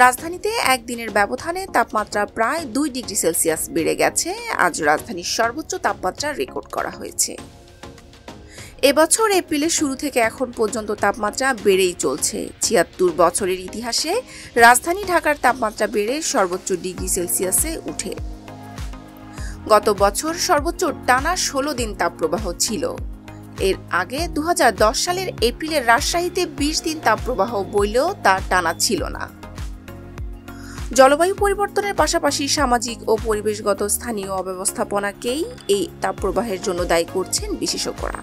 রাজধানীতে একদিনের ব্যবধানে তাপমাত্রা প্রায় 2 ডিগ্রি সেলসিয়াস বেড়ে গেছে। আজ রাজধানীর সর্বোচ্চ তাপমাত্রা রেকর্ড করা হয়েছে। এবছর এপ্রিলের শুরু থেকে এখন পর্যন্ত তাপমাত্রা বেড়েই চলছে। ৭৬ বছরের ইতিহাসে রাজধানী ঢাকার তাপমাত্রা বেড়ে সর্বোচ্চ ডিগ্রি সেলসিয়াসে উঠে। গত বছর সর্বোচ্চ টানা 16 দিন তাপপ্রবাহ ছিল। এর আগে 2010 সালের এপ্রিলে রাজশাহীতে 20 দিন তাপপ্রবাহ বইলেও তা টানা ছিল না। জলবায়ু পরিবর্তনের পাশাপাশি সামাজিক ও পরিবেশগত স্থানীয় অব্যবস্থাপনাকেই এই তাপপ্রবাহের জন্য দায়ী করছেন বিশেষজ্ঞরা।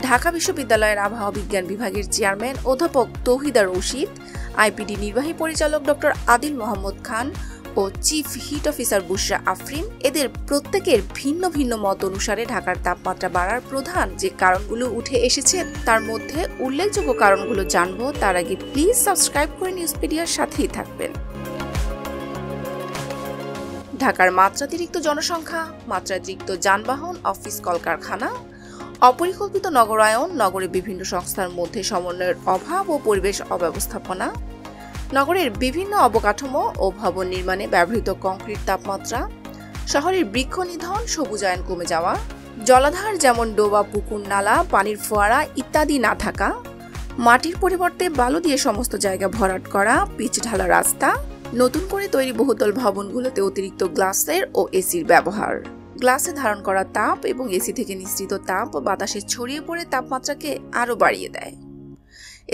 ঢাকা বিশ্ববিদ্যালয়ের আবহাওয়া বিজ্ঞান বিভাগের চেয়ারম্যান অধ্যাপক তৌহিদা রশিদ, আইপিডি নির্বাহী পরিচালক ডক্টর আদিল মোহাম্মদ খান ও চিফ হিট অফিসার বুশরা আফরিন, এদের প্রত্যেকের ভিন্ন ভিন্ন মত অনুসারে ঢাকার তাপমাত্রা বাড়ার প্রধান যে কারণগুলো উঠে এসেছে তার মধ্যে উল্লেখযোগ্য কারণগুলো জানবো। তার আগে প্লিজ সাবস্ক্রাইব করে নিউজপিডিয়ার সাথেই থাকবেন। ঢাকার মাত্রাতিরিক্ত জনসংখ্যা, মাত্রাতিরিক্ত যানবাহন, অফিস কলকারখানা, অপরিকল্পিত নগরায়ন, নগরে বিভিন্ন সংস্থার মধ্যে সমন্বয়ের অভাব ও পরিবেশ অব্যবস্থাপনা, নগরের বিভিন্ন অবকাঠামো ও ভবন নির্মাণে ব্যবহৃত কংক্রিট তাপমাত্রা, শহরের বৃক্ষ নিধন, সবুজায়ন কমে যাওয়া, জলাধার যেমন ডোবা, পুকুর, নালা, পানির ফোয়ারা ইত্যাদি না থাকা, মাটির পরিবর্তে বালু দিয়ে সমস্ত জায়গা ভরাট করা, পিচ ঢালা রাস্তা, নতুন করে তৈরি বহুতল ভবনগুলোতে অতিরিক্ত গ্লাসের ও এসির ব্যবহার। গ্লাসে ধারণ করা তাপ এবং এসি থেকে নিঃসৃত তাপ বাতাসে ছড়িয়ে পড়ে তাপমাত্রাকে আরও বাড়িয়ে দেয়।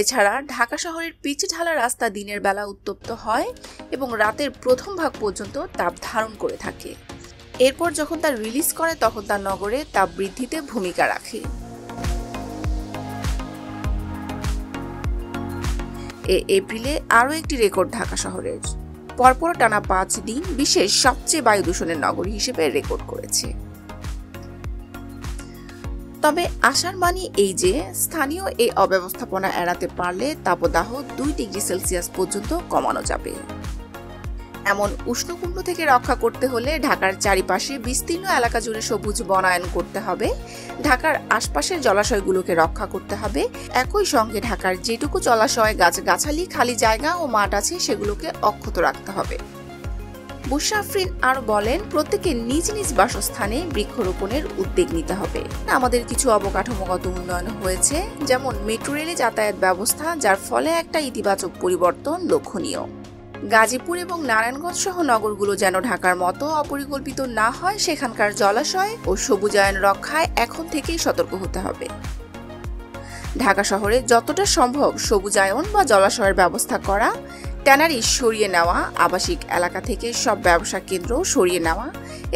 এছাড়া ঢাকা শহরের পিচ ঢালা রাস্তা দিনের বেলা উত্তপ্ত হয় এবং রাতের প্রথম ভাগ পর্যন্ত তাপ ধারণ করে থাকে। এরপর যখন তা রিলিজ করে তখন তা নগরে তাপ বৃদ্ধিতে ভূমিকা রাখে। এপ্রিলে আরও একটি রেকর্ড ঢাকা শহরের। পরপর টানা 5 দিন বিশ্বের সবচেয়ে বায়ু দূষণের নগরী হিসেবে রেকর্ড করেছে। তবে আশার বাণী এই যে স্থানীয় এই অব্যবস্থাপনা এড়াতে পারলে তাপদাহ 2 ডিগ্রি সেলসিয়াস পর্যন্ত কমানো যাবে। এমন উষ্ণকুণ্ড থেকে রক্ষা করতে হলে ঢাকার চারিপাশে বিস্তীর্ণ এলাকা জুড়ে সবুজ বনায়ন করতে হবে, ঢাকার আশপাশের জলাশয়গুলোকে রক্ষা করতে হবে। একই সঙ্গে ঢাকার যেটুকু জলাশয়, গাছগাছালি, খালি জায়গা ও মাঠ আছে সেগুলোকে অক্ষত রাখতে হবে। বুশরা আফরিন আরও বলেন, প্রত্যেকে নিজ নিজ বাসস্থানে বৃক্ষরোপণের উদ্যোগ নিতে হবে। আমাদের কিছু অবকাঠামোগত উন্নয়ন হয়েছে, যেমন মেট্রো রেলে যাতায়াত ব্যবস্থা, যার ফলে একটা ইতিবাচক পরিবর্তন লক্ষণীয়। গাজীপুর এবং নারায়ণগঞ্জ সহ নগরগুলো যেন ঢাকার মতো অপরিকল্পিত না হয়, সেখানকার জলাশয় ও সবুজায়ন রক্ষায় এখন থেকেই সতর্ক হতে হবে। ঢাকা শহরে যতটা সম্ভব সবুজায়ন বা জলাশয়ের ব্যবস্থা করা, ট্যানারি সরিয়ে নেওয়া, আবাসিক এলাকা থেকে সব ব্যবসা কেন্দ্র সরিয়ে নেওয়া,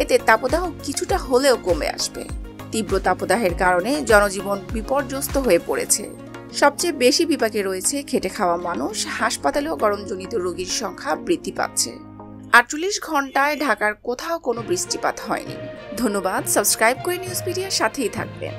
এতে তাপদাহ কিছুটা হলেও কমে আসবে। তীব্র তাপদাহের কারণে জনজীবন বিপর্যস্ত হয়ে পড়েছে। সবচেয়ে বেশি বিপাকে রয়েছে খেটে খাওয়া মানুষ। হাসপাতালেও গরমজনিত রোগীর সংখ্যা বৃদ্ধি পাচ্ছে। 48 ঘন্টায় ঢাকার কোথাও কোনো বৃষ্টিপাত হয়নি। ধন্যবাদ। সাবস্ক্রাইব করে নিউজপিডিয়ার সাথেই থাকবেন।